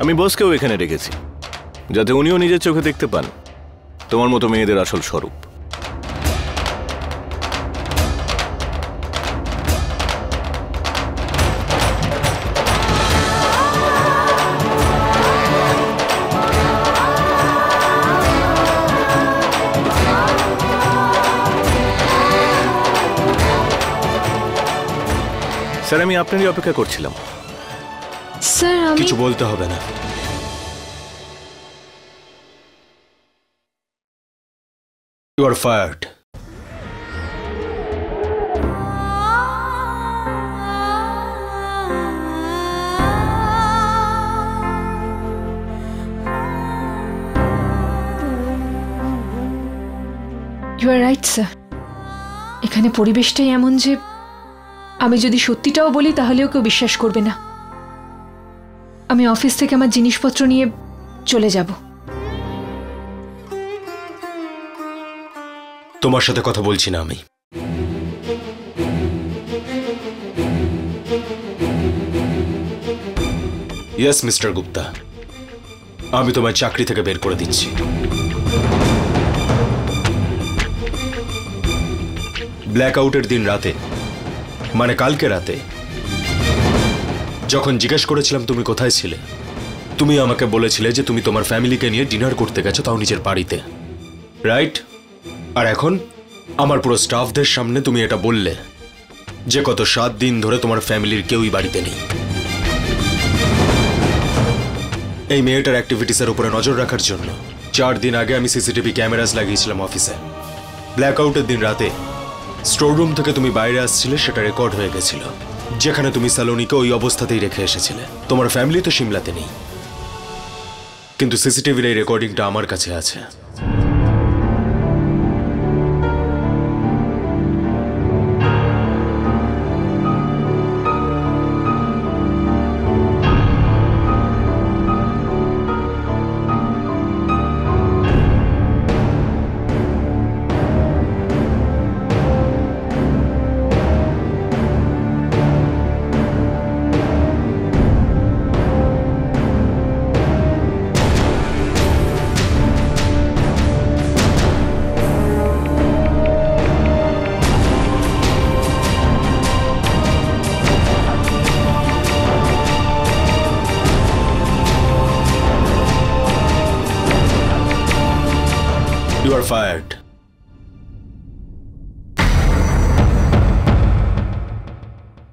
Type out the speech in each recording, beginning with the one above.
আমি বসকেও এখানে রেখেছি, যাতে উনিও নিজের চোখে দেখতে পান তোমার মতো মেয়েদের আসল স্বরূপ। স্যার, আমি আপনারই অপেক্ষা করছিলাম। স্যার, আমি কিছু বলতে হবে না। You are fired. You are right sir. এখানে পরিবেশটাই এমন যে আমি যদি সত্যিটাও বলি তাহলেও কেউ বিশ্বাস করবে না। আমি অফিস থেকে আমার জিনিসপত্র নিয়ে চলে যাব। তোমার সাথে কথা বলছি না আমি। ইয়েস মিস্টার গুপ্তা, আমি তোমার চাকরি থেকে বের করে দিচ্ছি। ব্ল্যাক আউটের দিন রাতে, মানে কালকে রাতে, যখন জিজ্ঞেস করেছিলাম তুমি কোথায় ছিলে, তুমি আমাকে বলেছিলে যে তুমি তোমার ফ্যামিলিকে নিয়ে ডিনার করতে গেছো, তাও নিজের বাড়িতে, রাইট? আর এখন আমার পুরো স্টাফদের সামনে তুমি এটা বললে যে গত 7 দিন ধরে তোমার ফ্যামিলির কেউই বাড়িতে নেই। এই মেয়েটার অ্যাক্টিভিটিসের উপরে নজর রাখার জন্য 4 দিন আগে আমি সিসিটিভি ক্যামেরাস লাগিয়েছিলাম অফিসে। ব্ল্যাক আউটের দিন রাতে স্টোররুম থেকে তুমি বাইরে আসছিলে, সেটা রেকর্ড হয়ে গেছিল, যেখানে তুমি সালোনিকে ওই অবস্থাতেই রেখে এসেছিলে। তোমার ফ্যামিলি তো সিমলাতে নেই, কিন্তু সিসিটিভির এই রেকর্ডিংটা আমার কাছে আছে। You are fired.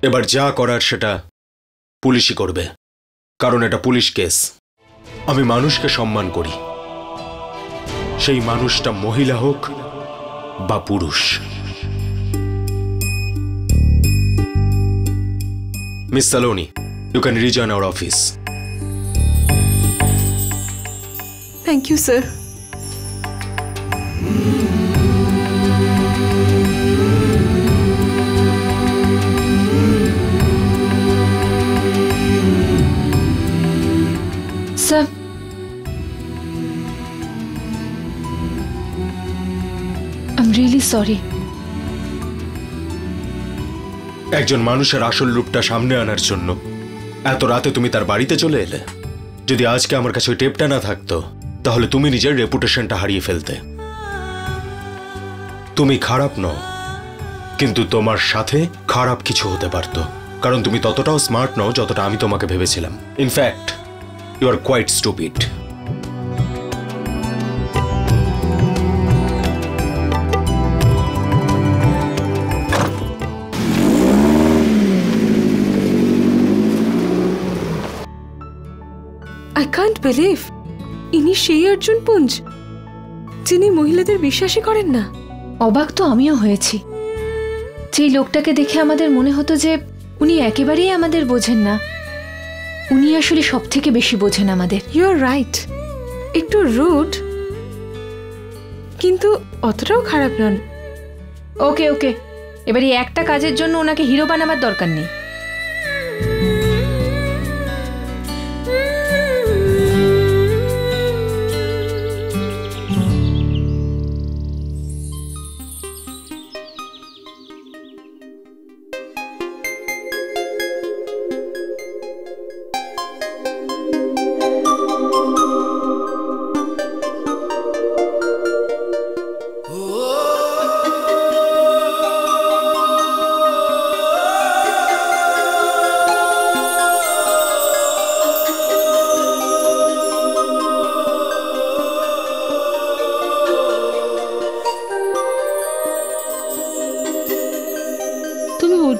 এবার যা করার সেটা পুলিশই করবে, কারণ এটা পুলিশ কেস। আমি মানুষকে সম্মান করি, সেই মানুষটা মহিলা হোক বা পুরুষ। Miss Saloni, you can rejoin our office. Thank you, sir. Sir, I'm really sorry. একজন মানুষের আসল রূপটা সামনে আনার জন্য এত রাতে তুমি তার বাড়িতে চলে এলে। যদি আজকে আমার কাছে ওই টেপটা না থাকতো, তাহলে তুমি নিজের রেপুটেশনটা হারিয়ে ফেলতে। তুমি খারাপ নও, কিন্তু তোমার সাথে খারাপ কিছু হতে পারতো, কারণ তুমি ততটাও স্মার্ট নও যতটা আমি তোমাকে ভেবেছিলাম। In fact you are quite stupid. I can't believe ইনি সেই অর্জুন পুঞ্জ যিনি মহিলাদের বিশ্বাসই করেন না। অবাক তো আমিও হয়েছি। যেই লোকটাকে দেখে আমাদের মনে হতো যে উনি একেবারেই আমাদের বোঝেন না, উনি আসলে সব থেকে বেশি বোঝেন আমাদের। ইউ আর রাইট, একটু রুড, কিন্তু অতটাও খারাপ নন। ওকে ওকে, এবার এই একটা কাজের জন্য ওনাকে হিরো বানাবার দরকার নেই।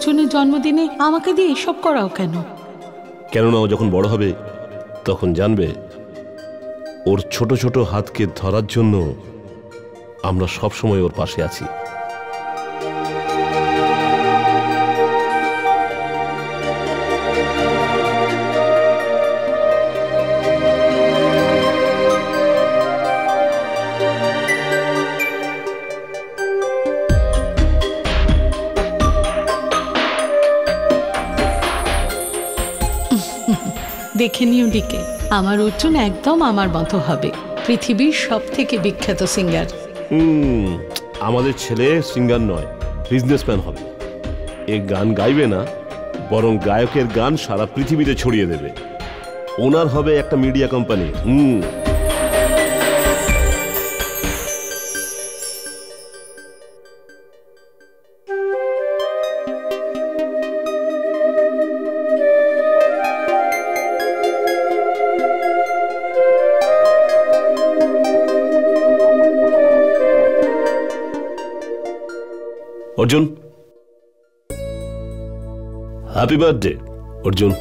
অর্জুনের জন্মদিনে আমাকে দিয়ে এসব করাও কেন? কেননা ও যখন বড় হবে তখন জানবে ওর ছোট ছোট হাতকে ধরার জন্য আমরা সব সময় ওর পাশে আছি। দেখে নিও ডিকে, আমার অর্জুন একদম আমার মতো হবে, পৃথিবীর সব থেকে বিখ্যাত সিঙ্গার। আমাদের ছেলে সিঙ্গার নয়, বিজনেসম্যান হবে। এ গান গাইবে না, বরং গায়কের গান সারা পৃথিবীতে ছড়িয়ে দেবে। ওনার হবে একটা media company. Arjun, happy birthday Arjun.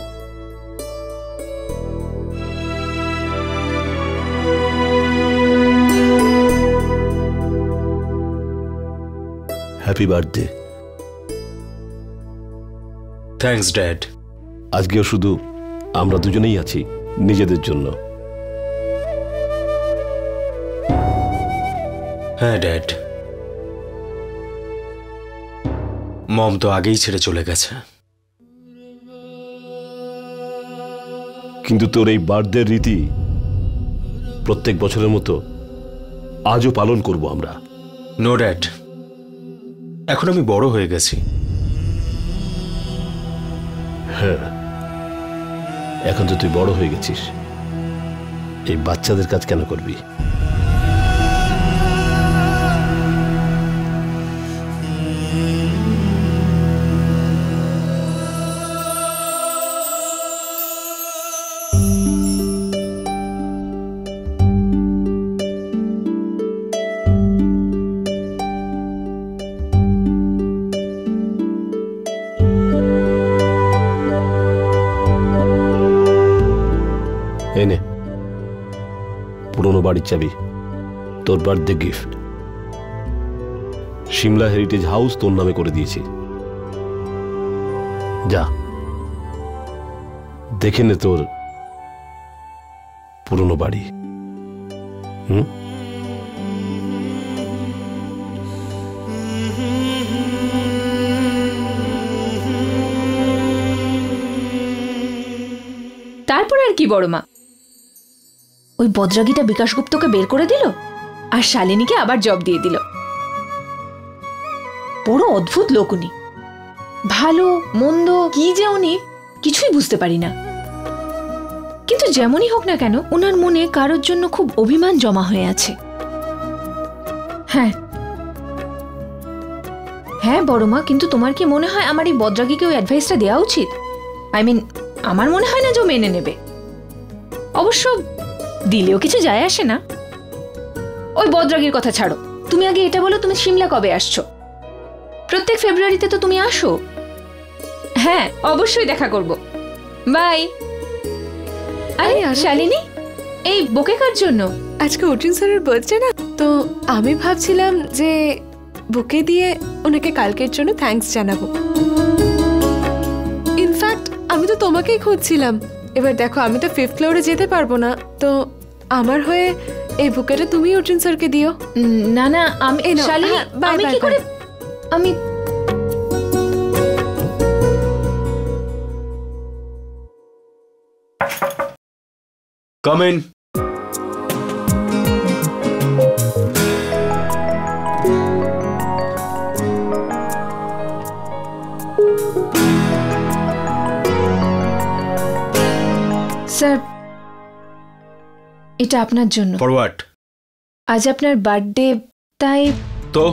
Happy birthday. Thanks dad. আজকেও শুধু আমরা দুজনেই আছি নিজেদের জন্য। হ্যাঁ ড্যাড, মম তো আগেই ছেড়ে চলে গেছে। কিন্তু তোর এই বার্থডে রীতি প্রত্যেক বছরের মতো আজও পালন করব আমরা। নো ড্যাড, এখন আমি বড় হয়ে গেছি। হ্যাঁ, এখন তো তুই বড় হয়ে গেছিস, এই বাচ্চাদের কাজ কেন করবি? এনে পুরনো বাড়ির চাবি, তোর birthday gift. Shimla heritage house তোর নামে করে দিয়েছি, যা দেখে নে তোর পুরনো বাড়ি। তারপর আর কি বড় মা, ওই বদ্রাগিটা বিকাশ গুপ্তকে বের করে দিল আর শালিনীকে আবার জব দিয়ে দিল। বড় অদ্ভুত লোক উনি, ভালো মন্দ কি যে উনি কিছুই বুঝতে পারি না। কিন্তু যেমনই হোক না কেন ওনার মনে কারোর জন্য খুব অভিমান জমা হয়ে আছে। হ্যাঁ হ্যাঁ বড় মা, কিন্তু তোমার কি মনে হয় আমার এই বদ্রাগিকে ওই অ্যাডভাইসটা দেওয়া উচিত? আমার মনে হয় না যে ও মেনে নেবে। অবশ্য দিলেও কিছু যায় আসে না। ওই বদ্রাগির কথা ছাড়ো, তুমি আগে এটা বলো, তুমি সিমলা কবে আসছো? প্রত্যেক ফেব্রুয়ারিতে তো তুমি আসো। হ্যাঁ, অবশ্যই দেখা করব। বাই। আরে শালিনী, এই বুকে কার জন্য? আজকে অর্জুন স্যারের বার্থডে না, তো আমি ভাবছিলাম যে বুকে দিয়ে ওনাকে কালকের জন্য থ্যাঙ্কস জানাবো। ইনফ্যাক্ট আমি তো তোমাকেই খুঁজছিলাম। এবার দেখো, আমি তো 5th ফ্লোরে যেতে পারবো না, তো আমার হয়ে এই বুকেটা তুমি অর্জুন স্যারকে দিও। না না, আমি শালিনী, আমি কি করে আমি কাম ইন। স্যার, এটা আপনার জন্য। ফরওয়ার্ড। আজ আপনার বার্থডে, তাই তো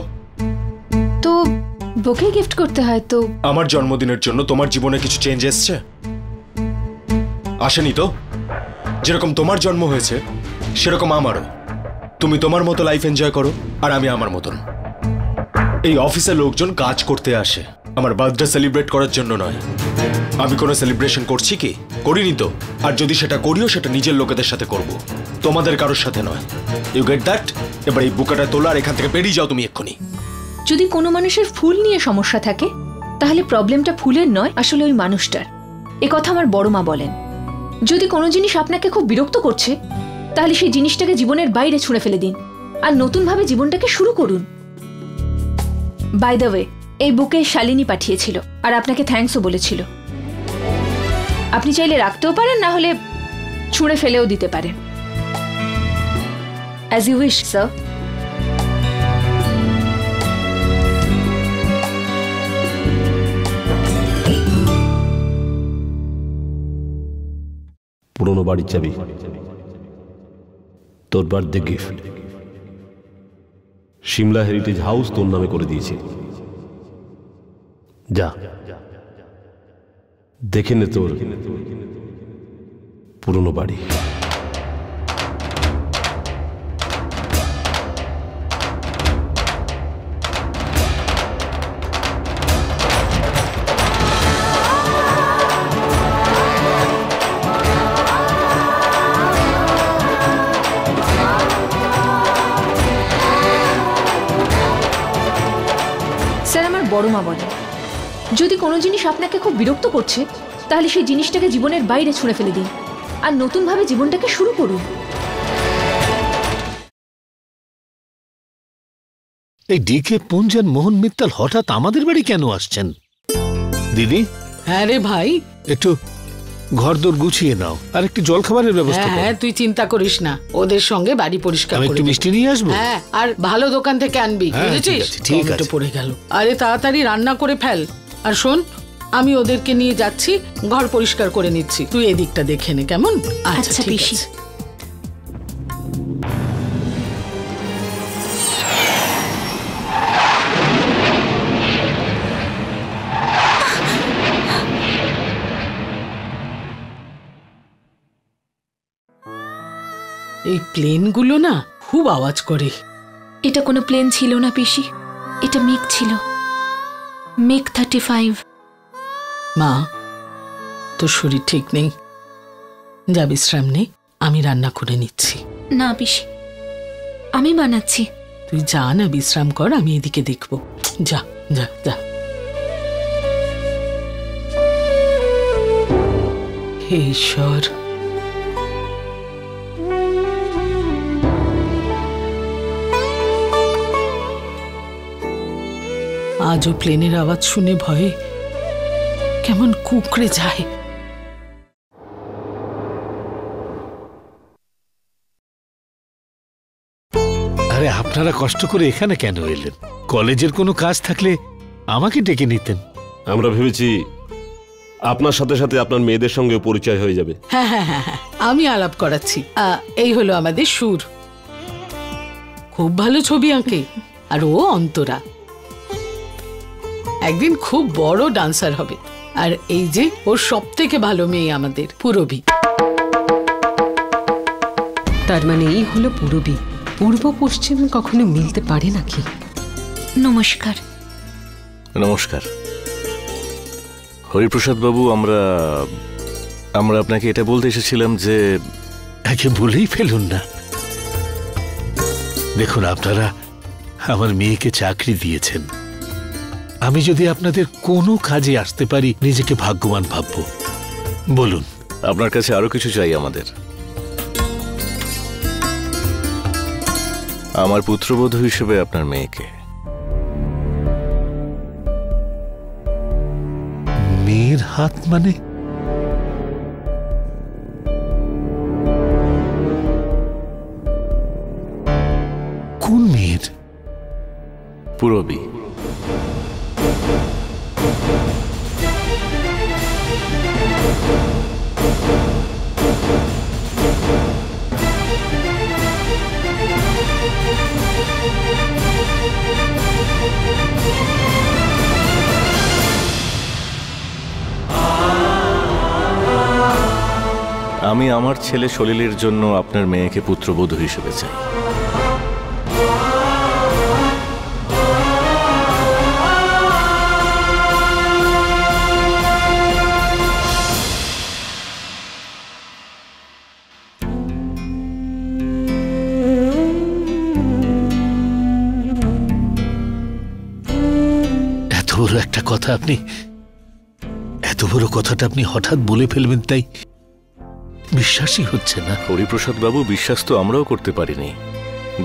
বুকে গিফট করতে হয়। তো আমার জন্মদিনের জন্য তোমার জীবনে কিছু চেঞ্জ এসছে? আসেনি তো? যেরকম তোমার জন্ম হয়েছে সেরকম আমারও। তুমি তোমার মতো লাইফ এনজয় করো আর আমি আমার মতন। এই অফিসে লোকজন কাজ করতে আসে, আমার বার্থডে সেলিব্রেট করার জন্য নয়। আমি কোনো সেলিব্রেশন করছি কি? করিনি তো। আর যদি সেটা করিও সেটা নিজের লোকেদের সাথে করব, তোমাদের কারোর সাথে নয়। You get that? এবার এই বুকাটা তোলা আর এখান থেকে বেরিয়ে যাও তুমি এক্ষুনি। যদি কোনো মানুষের ফুল নিয়ে সমস্যা থাকে তাহলে প্রবলেমটা ফুলের নয়, আসলে ওই মানুষটার। এ কথা আমার বড় মা বলেন। যদি কোনো জিনিস আপনাকে খুব বিরক্ত করছে তাহলে সেই জিনিসটাকে জীবনের বাইরে ছুঁড়ে ফেলে দিন আর নতুনভাবে জীবনটাকে শুরু করুন। বাই দ্য ওয়ে, এই বুকে শালিনী পাঠিয়েছিল আর আপনাকে থ্যাঙ্কসও বলেছিল। আপনি চাইলে রাখতেও পারেন, না হলে ছুঁড়ে ফেলেও দিতে পারেন। As you wish sir. পুরনো বাড়ির চাবি, তোর birthday gift. Shimla heritage house তোর নামে করে দিয়েছে। যা দেখে নে তোর পুরনো বাড়ি। স্যার, আমার বড় মা বলে যদি কোনো জিনিস আপনাকে খুব বিরক্ত করছে তাহলে সেই জিনিসটাকে জীবনের বাইরে ছুঁড়ে ফেলে দিন আর নতুনভাবে জীবনটাকে শুরু করুন। এই ডিকে পুঞ্জ আর মোহন মিত্তাল হঠাৎ আমাদের বাড়ি কেন আসছেন? দিদি, হ্যাঁ রে ভাই, একটু ঘরদোর গুছিয়ে নাও আর একটু জলখাবারের ব্যবস্থা করো। হ্যাঁ, তুই চিন্তা করিস না, ওদের সঙ্গে বাড়ি পরিষ্কার আমি করে একটু দেব। মিষ্টি নিয়ে আসবো। হ্যাঁ, আর ভালো দোকান থেকে আনবি, হ্যাঁ, বুঝেছিস? ঠিক আছে। টমেটো পড়ে গেল। আরে তাড়াতাড়ি রান্না করে ফেল। আর শোন, আমি ওদেরকে নিয়ে যাচ্ছি, ঘর পরিষ্কার করে নিচ্ছি, তুই এদিকটা দেখে নে, কেমন? আচ্ছা, ঠিক পিসি। আছে। এই প্লেনগুলো না খুব আওয়াজ করে। এটা কোনো প্লেন ছিল না পিসি, এটা মিগ ছিল, মিগ 35। মা, তোর শরীর ঠিক নেই, যা বিশ্রাম নে, আমি রান্না করে নিচ্ছি। না পিসি, আমি বানাচ্ছি। তুই যা না, বিশ্রাম কর, আমি এদিকে দেখব। যা যা যা। হে ঈশ্বর, আজও প্লেনের আওয়াজ শুনে ভয়ে কেমন কুকড়ে যায়। আরে আপনারা কষ্ট করে এখানে কেন এলেন? কলেজের কোনো কাজ থাকলে আমাকে ডেকে নিতেন। আমরা ভেবেছি আপনার সাথে সাথে আপনার মেয়েদের সঙ্গে পরিচয় হয়ে যাবে। হ্যাঁ হ্যাঁ হ্যাঁ হ্যাঁ, আমি আলাপ করাচ্ছি। এই হলো আমাদের সুর, খুব ভালো ছবি আঁকে, আর ও অন্তরা, একদিন খুব বড় ডান্সার হবে। আর এই যে ওর সব থেকে ভালো মেয়ে আমাদের পূরবী। তার মানে এই হলো পূরবী। পূর্ব পশ্চিম কখনো মিলতে পারে নাকি? নমস্কার। নমস্কার হরিপ্রসাদ বাবু, আমরা আপনাকে এটা বলতে এসেছিলাম যে একে বলেই ফেলুন না। দেখুন, আপনারা আমার মেয়েকে চাকরি দিয়েছেন। আমি যদি আপনাদের কোনো কাজে আসতে পারি নিজেকে ভাগ্যবান ভাববো। বলুন। আপনার কাছে আরো কিছু চাই আমাদের। আমার পুত্রবধূ হিসেবে আপনার মেয়েকে। মেয়ের হাত মানে? কোন মেয়ের? পূরবী। আমি আমার ছেলে সলিলের জন্য আপনার মেয়েকে পুত্রবধূ হিসেবে চাই। একটা কথা আপনি, এত বড় কথাটা আপনি হঠাৎ বলে ফেলবেন তাই বিশ্বাসই হচ্ছে না। হরিপ্রসাদ বাবু, বিশ্বাস তো আমরাও করতে পারিনি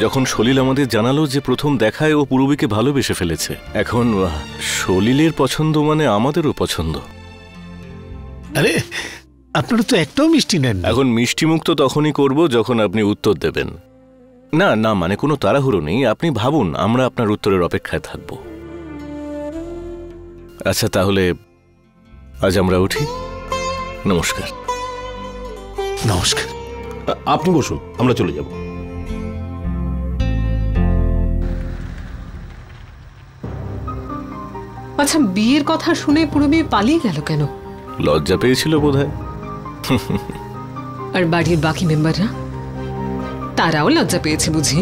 যখন সলিল আমাদের জানালো যে প্রথম দেখায় ও পূরবীকে ভালোবেসে ফেলেছে। এখন সলিলের পছন্দ মানে আমাদেরও পছন্দ। আরে আপনারা তো একটাও মিষ্টি নেন। এখন মিষ্টি মুখ তো তখনই করব যখন আপনি উত্তর দেবেন। না না, মানে কোনো তাড়াহুড়ো নেই, আপনি ভাবুন, আমরা আপনার উত্তরের অপেক্ষায় থাকব। আচ্ছা তাহলে আজ আমরা উঠি। নমস্কার। নমস্কার। আপনি বসুন, আমরা চলে যাব। আচ্ছা, বিয়ের কথা শুনে পূরবী পালিয়ে গেল কেন? লজ্জা পেয়েছিল বোধহয়। আর বাড়ির বাকি মেম্বাররা, তারাও লজ্জা পেয়েছে বুঝি?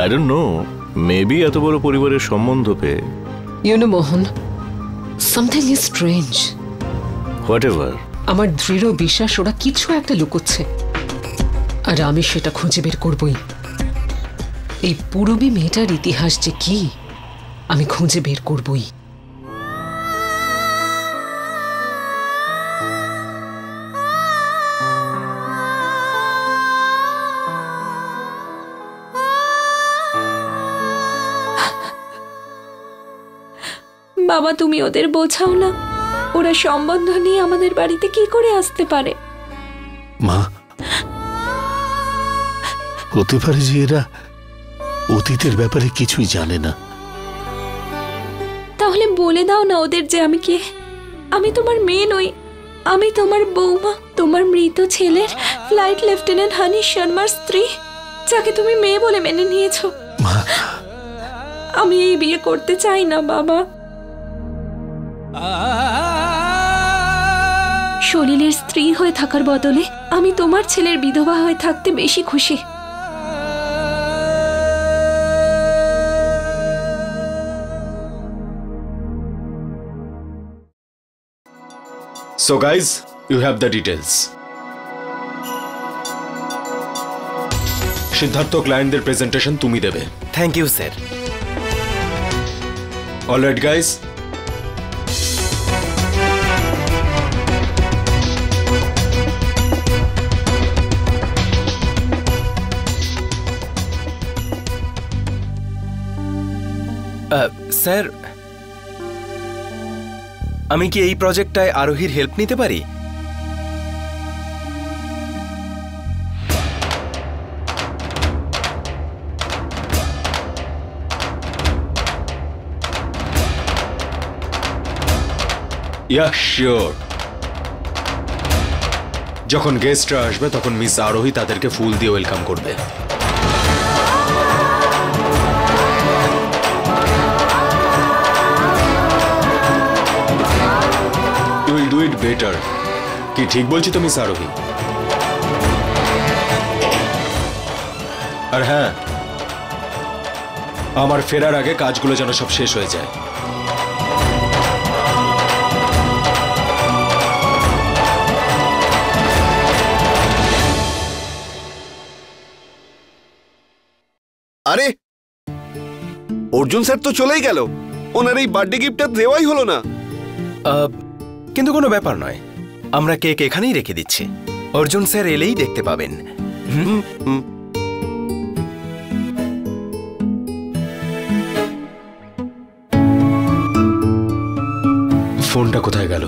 আই ডোন্ট নো, মেবি এত বড় পরিবারের সম্বন্ধ পেয়ে। You know Mohan, something is strange. Whatever. আমার দৃঢ় বিশ্বাস ওরা কিছু একটা লুকোচ্ছে, আর আমি সেটা খুঁজে বের করবই। এই পূরবী মেয়েটার ইতিহাস যে কি আমি খুঁজে বের করবই। বাবা, তুমি ওদের বোঝাও না, ওরা সম্বন্ধ নিয়ে আমাদের বাড়িতে কি করে আসতে পারে? মা, হতে পারে যে এরা অতীতের ব্যাপারে কিছুই জানে না। তাহলে বলে দাও না ওদের যে আমি কে। আমি তোমার মেয়ে নই, আমি তোমার বৌমা, তোমার মৃত ছেলের ফ্লাইট লেফটেন্যান্ট হানি শর্মার স্ত্রী, যাকে তুমি মেয়ে বলে মেনে নিয়েছো। মা, আমি এই বিয়ে করতে চাই না বাবা। সলিলের স্ত্রী হয়ে থাকার বদলে আমি তোমার ছেলের বিধবা হয়ে থাকতে বেশি খুশি। So guys, you have the details. Siddharth ক্লায়েন্টদের প্রেজেন্টেশন তুমি দেবে। Thank you sir. Alright guys, sir, আমি কি এই প্রজেক্টটায় আরোহীর হেল্প নিতে পারি? Yeah sure. যখন গেস্টরা আসবে তখন মিস আরোহী তাদেরকে ফুল দিয়ে ওয়েলকাম করবে। You will do it better. কি ঠিক বলছি তো মিস আরোহী? আর হ্যাঁ, আমার ফেরার আগে কাজগুলো যেন সব শেষ হয়ে যায়। আরে অর্জুন স্যার তো চলেই গেল, ওনার এই বার্থডে গিফটটা দেওয়াই হলো না। কিন্তু কোনো ব্যাপার নয়, আমরা কেক এখানেই রেখে দিচ্ছি, অর্জুন স্যার এলেই দেখতে পাবেন। ফোনটা কোথায় গেল?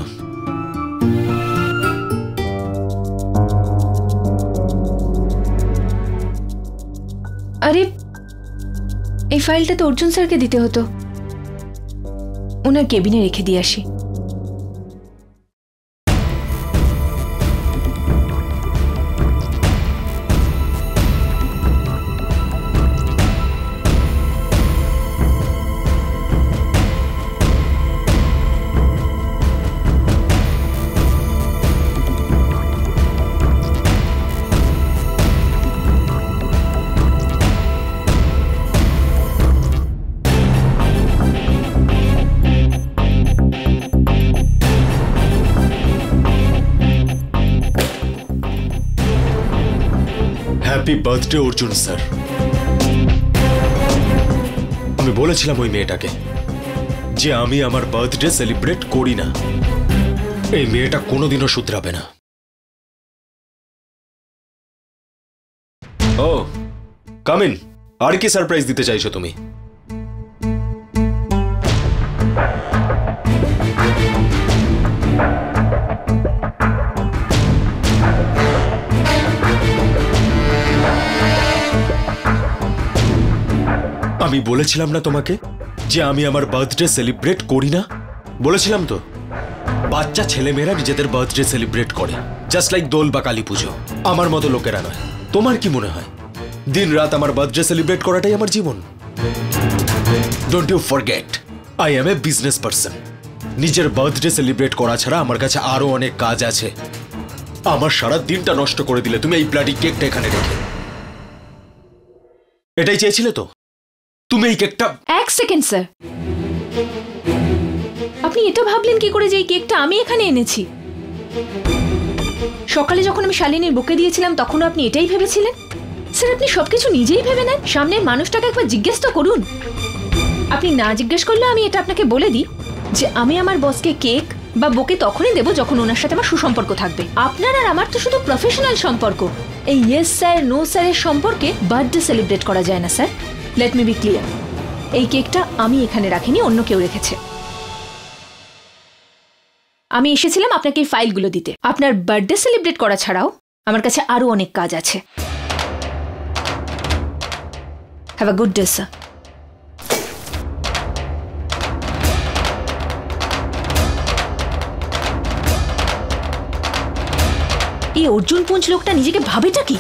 আরে এই ফাইলটা তো অর্জুন স্যারকে দিতে হতো, ওনার কেবিনে রেখে দিয়ে আসি। Happy birthday Arjun sir. আমি বলেছিলাম ওই মেয়েটাকে যে আমি আমার বার্থডে সেলিব্রেট করি না। এই মেয়েটা কোনোদিনও শুধরাবে না। ও কাম ইন। আর কি সারপ্রাইজ দিতে চাইছো তুমি? আমি বলেছিলাম না তোমাকে যে আমি আমার বার্থডে সেলিব্রেট করি না? বলেছিলাম তো। বাচ্চা ছেলেমেয়েরা নিজেদের বার্থডে সেলিব্রেট করে, জাস্ট লাইক দোল বা কালী পুজো। আমার মতো লোকেরা নয়। তোমার কি মনে হয় দিন রাত আমার বার্থডে সেলিব্রেট করাটাই আমার জীবন? Don't you forget, I am a business person. নিজের বার্থডে সেলিব্রেট করা ছাড়া আমার কাছে আরো অনেক কাজ আছে। আমার সারা দিনটা নষ্ট করে দিলে তুমি এই ব্লাডি কেকটা এখানে রেখে। এটাই চেয়েছিলে তো তুমি এই কেকটা? এক সেকেন্ড স্যার, আপনি এটা ভাবলেন কি করে যে এই কেকটা আমি এখানে এনেছি? সকালে যখন আমি শালিনীর বুকে দিয়েছিলাম তখন আপনি এটাই ভেবেছিলেন? স্যার আপনি সবকিছু নিজেই ভেবে নেন। সামনের মানুষটাকে একবার জিজ্ঞেস তো করুন। আপনি না জিজ্ঞেস করলে আমি এটা আপনাকে বলে দিই যে আমি আমার বসকে কেক বা বুকে তখনই দেবো যখন ওনার সাথে আমার সুসম্পর্ক থাকবে। আপনার আর আমার তো শুধু প্রফেশনাল সম্পর্ক। এই ইয়েস স্যার নো স্যারের সম্পর্কে বার্থডে সেলিব্রেট করা যায় না sir. Let me be clear, এই কেকটা আমি এখানে রাখিনি, অন্য কেউ রেখেছে। আমি এসেছিলাম আপনাকে এই ফাইলগুলো দিতে। আপনার বার্থডে সেলিব্রেট করা ছাড়াও আমার কাছে আরো অনেক কাজ আছে। Have a good day sir. এই অর্জুন পুঞ্জ লোকটা নিজেকে ভাবেটা কি?